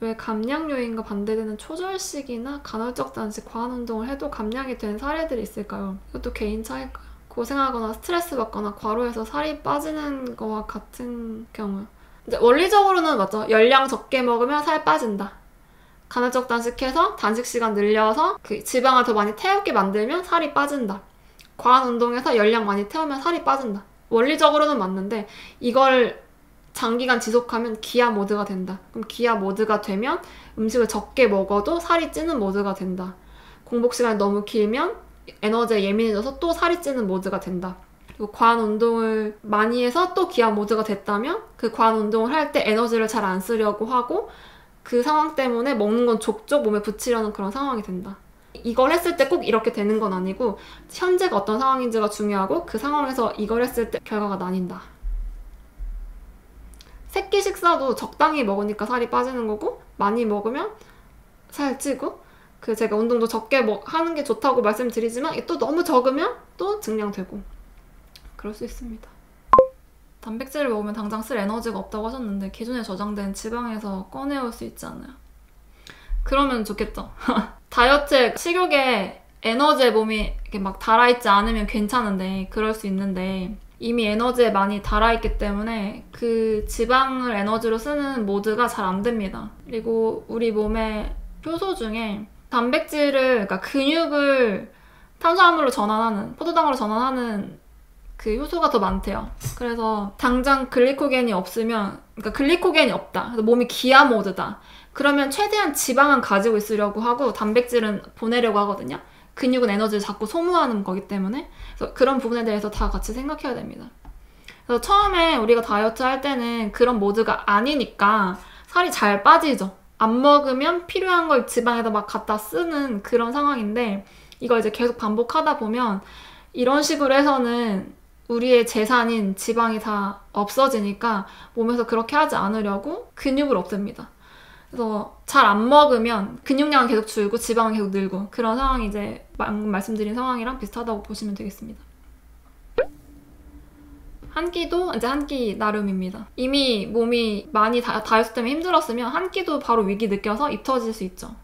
왜 감량 요인과 반대되는 초절식이나 간헐적 단식, 과한 운동을 해도 감량이 된 사례들이 있을까요? 이것도 개인 차일까요? 고생하거나 스트레스 받거나 과로해서 살이 빠지는 거와 같은 경우. 이제 원리적으로는 맞죠. 열량 적게 먹으면 살 빠진다. 간헐적 단식해서 단식 시간 늘려서 그 지방을 더 많이 태우게 만들면 살이 빠진다. 과한 운동해서 열량 많이 태우면 살이 빠진다. 원리적으로는 맞는데 이걸 장기간 지속하면 기아 모드가 된다. 그럼 기아 모드가 되면 음식을 적게 먹어도 살이 찌는 모드가 된다. 공복 시간이 너무 길면 에너지에 예민해져서 또 살이 찌는 모드가 된다. 그리고 과한 운동을 많이 해서 또 기아 모드가 됐다면 그 과한 운동을 할 때 에너지를 잘 안 쓰려고 하고 그 상황 때문에 먹는 건 족족 몸에 붙이려는 그런 상황이 된다. 이걸 했을 때 꼭 이렇게 되는 건 아니고 현재가 어떤 상황인지가 중요하고 그 상황에서 이걸 했을 때 결과가 나뉜다. 새끼 식사도 적당히 먹으니까 살이 빠지는 거고 많이 먹으면 살 찌고 그 제가 운동도 적게 하는 게 좋다고 말씀드리지만 또 너무 적으면 또 증량되고 그럴 수 있습니다. 단백질을 먹으면 당장 쓸 에너지가 없다고 하셨는데 기존에 저장된 지방에서 꺼내올 수 있지 않나요? 그러면 좋겠죠. 다이어트에 식욕에 에너지에 몸이 이렇게 막 달아있지 않으면 괜찮은데 그럴 수 있는데 이미 에너지에 많이 달아있기 때문에 그 지방을 에너지로 쓰는 모드가 잘 안 됩니다. 그리고 우리 몸의 효소 중에 단백질을, 그러니까 근육을 탄수화물로 전환하는, 포도당으로 전환하는 그 효소가 더 많대요. 그래서 당장 글리코겐이 없으면, 그러니까 글리코겐이 없다. 그래서 몸이 기아 모드다. 그러면 최대한 지방은 가지고 있으려고 하고 단백질은 보내려고 하거든요. 근육은 에너지를 자꾸 소모하는 거기 때문에. 그래서 그런 부분에 대해서 다 같이 생각해야 됩니다. 그래서 처음에 우리가 다이어트 할 때는 그런 모드가 아니니까 살이 잘 빠지죠. 안 먹으면 필요한 걸 지방에다 막 갖다 쓰는 그런 상황인데 이걸 이제 계속 반복하다 보면 이런 식으로 해서는 우리의 재산인 지방이 다 없어지니까 몸에서 그렇게 하지 않으려고 근육을 없앱니다. 그래서 잘 안 먹으면 근육량은 계속 줄고 지방은 계속 늘고 그런 상황이 이제 방금 말씀드린 상황이랑 비슷하다고 보시면 되겠습니다. 한 끼도 이제 한 끼 나름입니다. 이미 몸이 많이 다이어트 때문에 힘들었으면 한 끼도 바로 위기 느껴서 입 터질 수 있죠.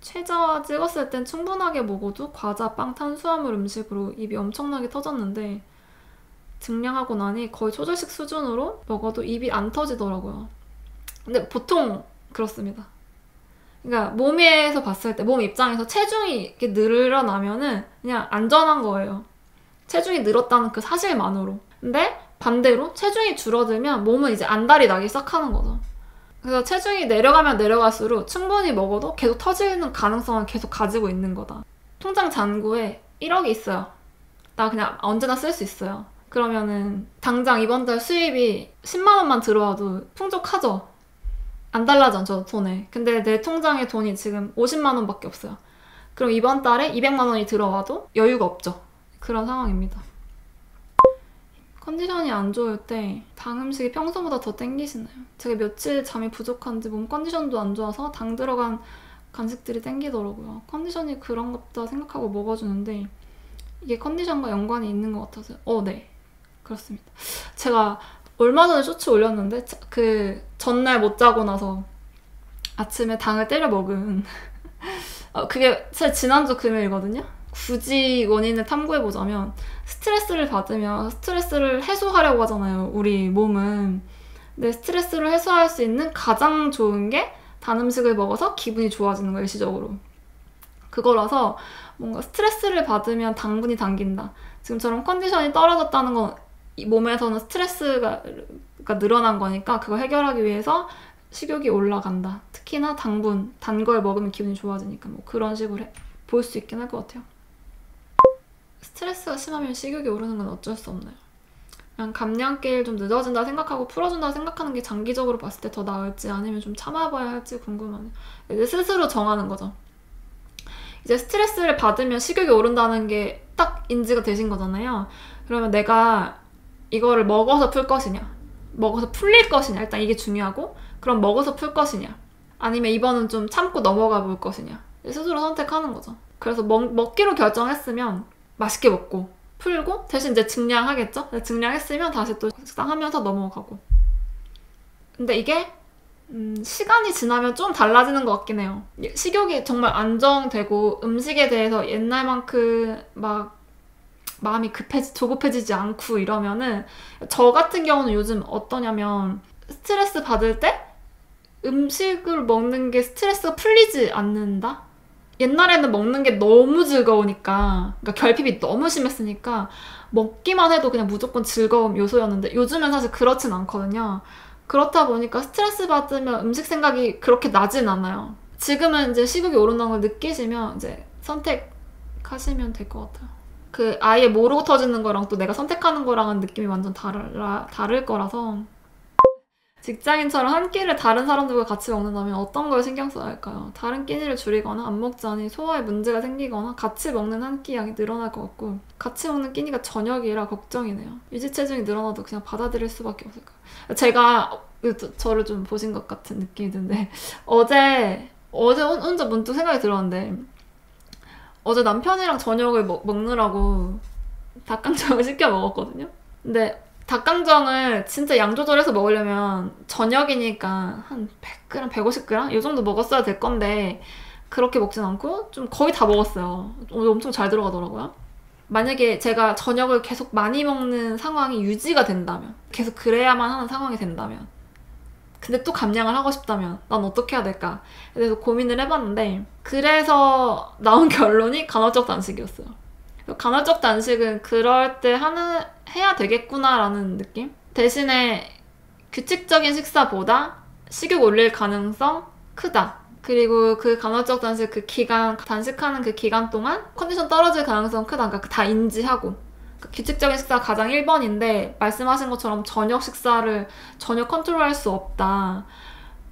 최저 찍었을 땐 충분하게 먹어도 과자, 빵, 탄수화물 음식으로 입이 엄청나게 터졌는데 증량하고 나니 거의 초절식 수준으로 먹어도 입이 안 터지더라고요. 근데 보통 그렇습니다. 그러니까 몸에서 봤을 때, 몸 입장에서 체중이 이렇게 늘어나면은 그냥 안전한 거예요. 체중이 늘었다는 그 사실만으로. 근데 반대로 체중이 줄어들면 몸은 이제 안달이 나기 시작하는 거죠. 그래서 체중이 내려가면 내려갈수록 충분히 먹어도 계속 터지는 가능성을 계속 가지고 있는 거다. 통장 잔고에 1억이 있어요. 나 그냥 언제나 쓸 수 있어요. 그러면은 당장 이번 달 수입이 10만 원만 들어와도 풍족하죠. 안 달라졌죠, 돈에. 근데 내 통장에 돈이 지금 50만 원밖에 없어요. 그럼 이번 달에 200만 원이 들어와도 여유가 없죠. 그런 상황입니다. 컨디션이 안 좋을 때 당 음식이 평소보다 더 땡기시나요? 제가 며칠 잠이 부족한지 몸 컨디션도 안 좋아서 당 들어간 간식들이 땡기더라고요. 컨디션이 그런가 보다 생각하고 먹어주는데 이게 컨디션과 연관이 있는 것 같아서요. 네. 그렇습니다. 제가 얼마 전에 쇼츠 올렸는데 그 전날 못 자고 나서 아침에 당을 때려 먹은 그게 사실 지난주 금요일이거든요. 굳이 원인을 탐구해보자면 스트레스를 받으면 스트레스를 해소하려고 하잖아요, 우리 몸은. 근데 스트레스를 해소할 수 있는 가장 좋은 게 단 음식을 먹어서 기분이 좋아지는 거예요, 일시적으로. 그거라서 뭔가 스트레스를 받으면 당분이 당긴다. 지금처럼 컨디션이 떨어졌다는 건 이 몸에서는 스트레스가 늘어난 거니까 그걸 해결하기 위해서 식욕이 올라간다. 특히나 당분, 단 걸 먹으면 기분이 좋아지니까 뭐 그런 식으로 볼 수 있긴 할 것 같아요. 스트레스가 심하면 식욕이 오르는 건 어쩔 수 없나요? 그냥 감량길 좀 늦어진다 생각하고 풀어준다 생각하는 게 장기적으로 봤을 때 더 나을지 아니면 좀 참아봐야 할지 궁금하네요. 이제 스스로 정하는 거죠. 이제 스트레스를 받으면 식욕이 오른다는 게 딱 인지가 되신 거잖아요. 그러면 내가 이거를 먹어서 풀 것이냐, 먹어서 풀릴 것이냐, 일단 이게 중요하고, 그럼 먹어서 풀 것이냐, 아니면 이번은 좀 참고 넘어가 볼 것이냐, 스스로 선택하는 거죠. 그래서 먹기로 결정했으면 맛있게 먹고 풀고 대신 이제 증량하겠죠? 증량했으면 다시 또 식사하면서 넘어가고. 근데 이게 시간이 지나면 좀 달라지는 것 같긴 해요. 식욕이 정말 안정되고 음식에 대해서 옛날만큼 막 마음이 조급해지지 않고 이러면은, 저 같은 경우는 요즘 어떠냐면 스트레스 받을 때 음식을 먹는 게 스트레스가 풀리지 않는다? 옛날에는 먹는 게 너무 즐거우니까, 그러니까 결핍이 너무 심했으니까 먹기만 해도 그냥 무조건 즐거움 요소였는데, 요즘은 사실 그렇진 않거든요. 그렇다 보니까 스트레스 받으면 음식 생각이 그렇게 나진 않아요. 지금은 이제 식욕이 오른다는 걸 느끼시면 이제 선택하시면 될 것 같아요. 그 아예 모르고 터지는 거랑 또 내가 선택하는 거랑은 느낌이 완전 다를 거라서. 직장인처럼 한 끼를 다른 사람들과 같이 먹는다면 어떤 걸 신경 써야 할까요? 다른 끼니를 줄이거나 안 먹자니 소화에 문제가 생기거나 같이 먹는 한 끼 양이 늘어날 것 같고, 같이 먹는 끼니가 저녁이라 걱정이네요. 유지 체중이 늘어나도 그냥 받아들일 수밖에 없을까요? 제가 저를 좀 보신 것 같은 느낌이 드는데, 어제 혼자 문득 생각이 들었는데, 어제 남편이랑 저녁을 먹느라고 닭강정을 시켜 먹었거든요. 근데 닭강정을 진짜 양 조절해서 먹으려면 저녁이니까 한 100g, 150g? 이 정도 먹었어야 될 건데, 그렇게 먹진 않고 좀 거의 다 먹었어요. 엄청 잘 들어가더라고요. 만약에 제가 저녁을 계속 많이 먹는 상황이 유지가 된다면, 계속 그래야만 하는 상황이 된다면, 근데 또 감량을 하고 싶다면 난 어떻게 해야 될까? 그래서 고민을 해봤는데, 그래서 나온 결론이 간헐적 단식이었어요. 간헐적 단식은 그럴 때 해야 되겠구나라는 느낌? 대신에 규칙적인 식사보다 식욕 올릴 가능성 크다. 그리고 그 간헐적 단식 단식하는 그 기간 동안 컨디션 떨어질 가능성 크다. 그러니까 다 인지하고. 규칙적인 식사가 가장 1번인데, 말씀하신 것처럼 저녁 식사를 전혀 컨트롤할 수 없다.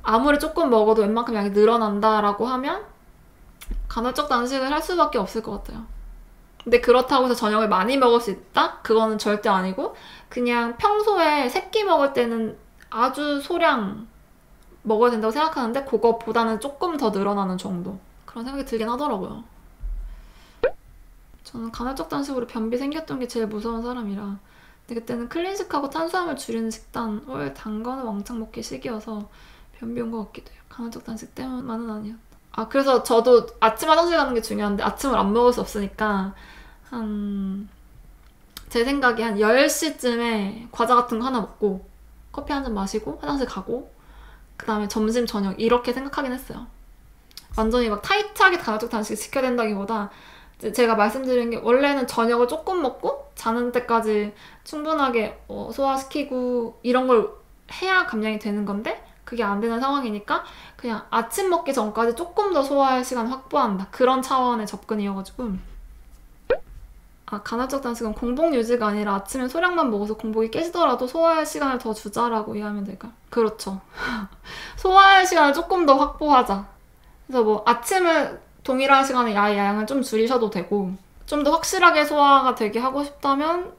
아무리 조금 먹어도 웬만큼 양이 늘어난다라고 하면 간헐적 단식을 할 수밖에 없을 것 같아요. 근데 그렇다고 해서 저녁을 많이 먹을 수 있다? 그거는 절대 아니고, 그냥 평소에 세 끼 먹을 때는 아주 소량 먹어야 된다고 생각하는데, 그거보다는 조금 더 늘어나는 정도. 그런 생각이 들긴 하더라고요. 저는 간헐적 단식으로 변비 생겼던 게 제일 무서운 사람이라. 근데 그때는 클린식하고 탄수화물 줄이는 식단, 단 거는 왕창 먹기 시기여서 변비 온 것 같기도 해요. 간헐적 단식 때문만은 아니었다. 그래서 저도 아침 화장실 가는 게 중요한데, 아침을 안 먹을 수 없으니까 제 생각에 한 10시쯤에 과자 같은 거 하나 먹고 커피 한 잔 마시고 화장실 가고, 그 다음에 점심 저녁 이렇게 생각하긴 했어요. 완전히 막 타이트하게 간헐적 단식 지켜야 된다기보다, 제가 말씀드린 게 원래는 저녁을 조금 먹고 자는 때까지 충분하게 소화시키고 이런 걸 해야 감량이 되는 건데, 그게 안 되는 상황이니까 그냥 아침 먹기 전까지 조금 더 소화할 시간 확보한다. 그런 차원의 접근이어가지고. 간헐적 단식은 공복 유지가 아니라 아침에 소량만 먹어서 공복이 깨지더라도 소화할 시간을 더 주자라고 이해하면 될까요? 그렇죠. 소화할 시간을 조금 더 확보하자. 그래서 뭐 아침을 동일한 시간에 양을 좀 줄이셔도 되고, 좀 더 확실하게 소화가 되게 하고 싶다면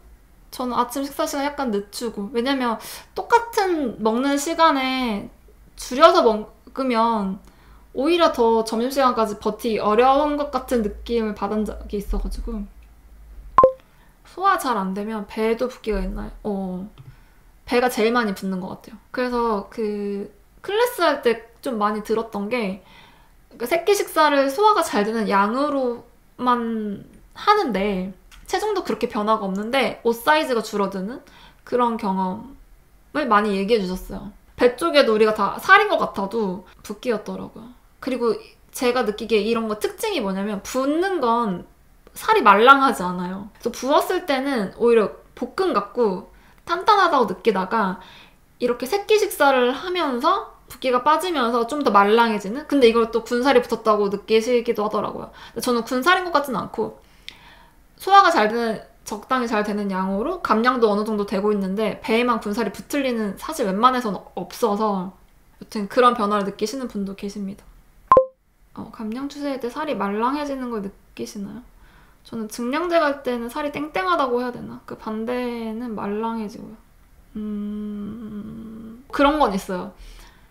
저는 아침 식사 시간 약간 늦추고, 왜냐면 똑같은 먹는 시간에 줄여서 먹으면 오히려 더 점심시간까지 버티기 어려운 것 같은 느낌을 받은 적이 있어가지고. 소화 잘 안 되면 배도 붓기가 있나요? 배가 제일 많이 붓는 것 같아요. 그래서 그 클래스 할 때 좀 많이 들었던 게, 그러니까 새끼 식사를 소화가 잘 되는 양으로만 하는데 체중도 그렇게 변화가 없는데 옷 사이즈가 줄어드는 그런 경험을 많이 얘기해 주셨어요. 배 쪽에도 우리가 다 살인 것 같아도 붓기였더라고요. 그리고 제가 느끼기에 이런 거 특징이 뭐냐면, 붓는 건 살이 말랑하지 않아요. 그래서 부었을 때는 오히려 볶음 같고 탄탄하다고 느끼다가, 이렇게 새끼 식사를 하면서 붓기가 빠지면서 좀 더 말랑해지는? 근데 이걸 또 군살이 붙었다고 느끼시기도 하더라고요. 근데 저는 군살인 것 같지는 않고, 소화가 적당히 잘 되는 양으로 감량도 어느 정도 되고 있는데, 배에만 군살이 붙을 리는 사실 웬만해서는 없어서, 여튼 그런 변화를 느끼시는 분도 계십니다. 감량 추세일 때 살이 말랑해지는 걸 느끼시나요? 저는 증량제 갈 때는 살이 땡땡하다고 해야 되나? 그 반대는 말랑해지고요. 그런 건 있어요.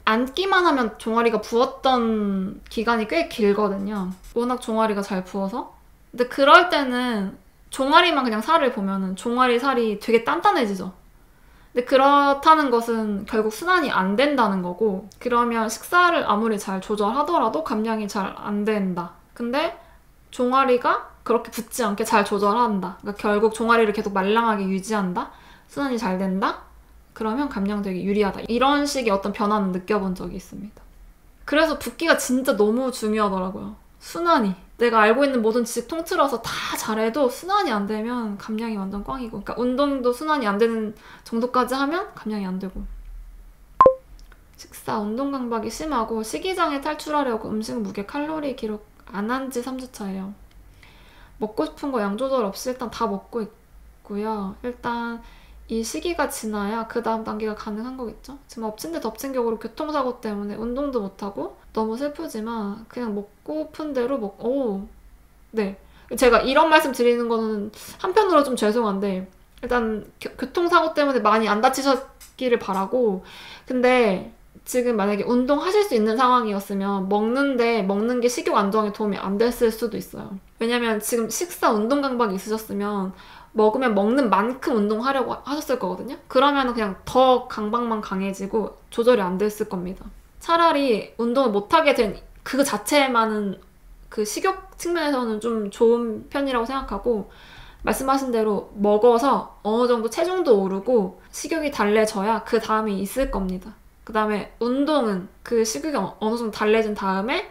앉기만 하면 종아리가 부었던 기간이 꽤 길거든요. 워낙 종아리가 잘 부어서. 근데 그럴 때는 종아리만 그냥 살을 보면은 종아리 살이 되게 단단해지죠. 근데 그렇다는 것은 결국 순환이 안 된다는 거고, 그러면 식사를 아무리 잘 조절하더라도 감량이 잘 안 된다. 근데 종아리가 그렇게 붓지 않게 잘 조절한다. 그러니까 결국 종아리를 계속 말랑하게 유지한다. 순환이 잘 된다. 그러면 감량 되게 유리하다. 이런 식의 어떤 변화는 느껴본 적이 있습니다. 그래서 붓기가 진짜 너무 중요하더라고요. 순환이. 내가 알고 있는 모든 지식 통틀어서 다 잘해도 순환이 안 되면 감량이 완전 꽝이고, 그러니까 운동도 순환이 안 되는 정도까지 하면 감량이 안 되고. 식사, 운동 강박이 심하고 식이장애 탈출하려고 음식 무게 칼로리 기록 안 한 지 3주 차예요. 먹고 싶은 거 양 조절 없이 일단 다 먹고 있고요. 일단 이 시기가 지나야 그 다음 단계가 가능한 거겠죠? 지금 엎친 데 덮친 격으로 교통사고 때문에 운동도 못하고 너무 슬프지만 그냥 먹고픈 대로 네. 제가 이런 말씀 드리는 거는 한편으로 좀 죄송한데, 일단 교통사고 때문에 많이 안 다치셨기를 바라고, 근데 지금 만약에 운동하실 수 있는 상황이었으면 먹는 게 식욕 안정에 도움이 안 됐을 수도 있어요. 왜냐면 지금 식사 운동 강박이 있으셨으면 먹으면 먹는 만큼 운동하려고 하셨을 거거든요. 그러면 그냥 더 강박만 강해지고 조절이 안 됐을 겁니다. 차라리 운동을 못하게 된 그 자체만은 그 식욕 측면에서는 좀 좋은 편이라고 생각하고, 말씀하신 대로 먹어서 어느 정도 체중도 오르고 식욕이 달래져야 그 다음이 있을 겁니다. 그 다음에 운동은 그 식욕이 어느 정도 달래진 다음에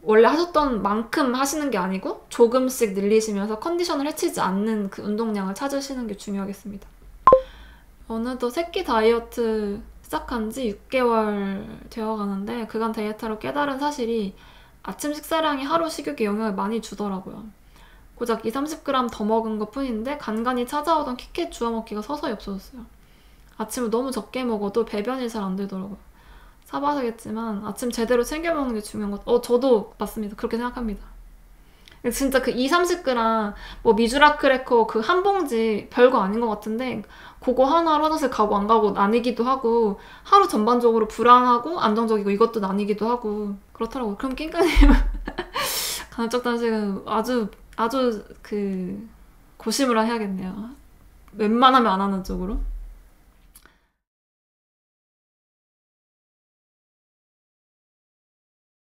원래 하셨던 만큼 하시는 게 아니고 조금씩 늘리시면서 컨디션을 해치지 않는 그 운동량을 찾으시는 게 중요하겠습니다. 어느덧 새끼 다이어트 시작한 지 6개월 되어 가는데, 그간 다이어트로 깨달은 사실이 아침 식사량이 하루 식욕에 영향을 많이 주더라고요. 고작 20-30g 더 먹은 것 뿐인데 간간히 찾아오던 키캣 주워 먹기가 서서히 없어졌어요. 아침을 너무 적게 먹어도 배변이 잘 안 되더라고요. 사바사겠지만 아침 제대로 챙겨 먹는 게 중요한 것 같아요. 저도 맞습니다. 그렇게 생각합니다. 진짜 그 20-30g 뭐 미주라 크래커 그 한 봉지 별거 아닌 것 같은데, 그거 하나로 화장실 가고 안 가고 나뉘기도 하고, 하루 전반적으로 불안하고 안정적이고 이것도 나뉘기도 하고 그렇더라고요. 그럼 낑까님은 간헐적 단식은 아주 그 고심을 해야겠네요. 웬만하면 안 하는 쪽으로.